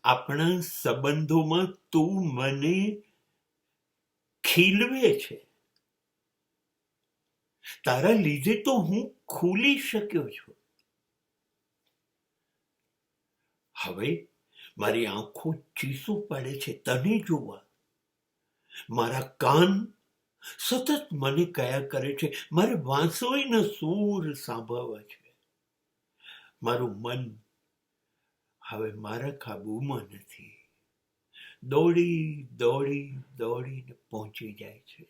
આપણા સંબંધોમાં તું મને ખીલવે છે. તારા લીધે તો હું ખુલી શક્યો છું. હવે મારી આંખો ચીસો પાડે છે તને જોવા. મારા કાન સતત મને કયા કરે છે મારે વાંસળીના સૂર સાંભળવા છે. મારું મન હવે મારા કાબુમાં નથી. દોડી દોડી દોડીને પહોંચી જાય છે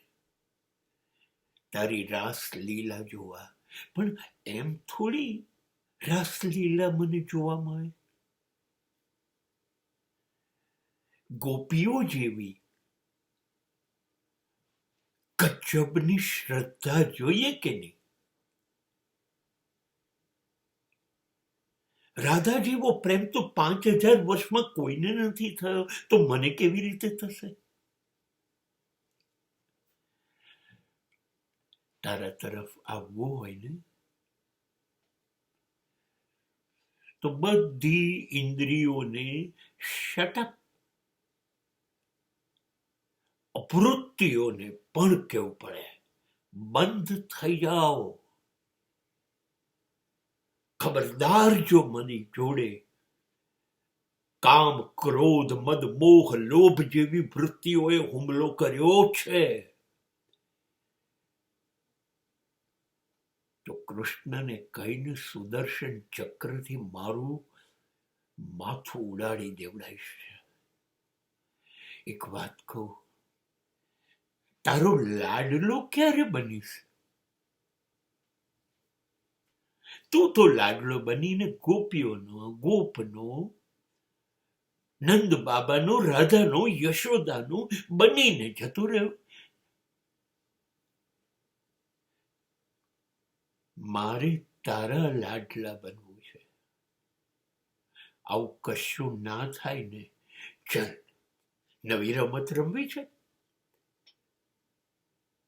તારી રાસલીલા જોવા. પણ એમ થોડી રાસલીલા મને જોવા મળે. ગોપીઓ જેવી કચ્છપની શ્રદ્ધા જોઈએ કે નહીં? રાધા જેવો પ્રેમ તો 5000 વર્ષમાં કોઈને નથી થયો, તો મને કેવી રીતે થશે? તારા તરફ આવવું હોય ને તો બધી ઇન્દ્રિયોને શટઅપ, અવૃત્તિઓને પણ કેવું પડે બંધ થઈ જાઓ. ખબરદાર જો મને જોડે કામ, ક્રોધ, મદ, મોહ, લોભ જેવી વૃત્તિઓએ હુમલો કર્યો છે તો કૃષ્ણને કહીને સુદર્શન ચક્રથી મારું માથું ઉડાડી દેવડાઈશ. એક વાત કહું, તારો લાડલો ક્યારે બનીશ? તું તો લાડલો બનીને ગોપીઓનો, ગોપનો, નંદ બાબાનો, રાધાનો, યશોદાનો બનીને જતો રહ્યો. મારે તારા લાડલા બનવું છે. આવું કશું ના થાય ને, ચલ નવી રમત રમવી છે.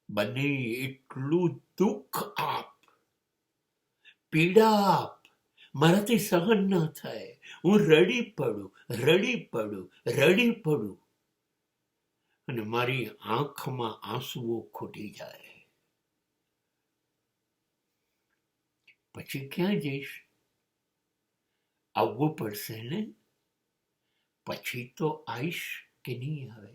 બને એટલું દુઃખ આપ, પીડા આપ, મારાથી સહન ના થાય. હું રડી પડું અને મારી આંખમાં આંસુઓ ખૂટી જાય. પછી ક્યાં જઈશ? આવવું પડશે ને? પછી તો આવીશ કે નહીં આવે?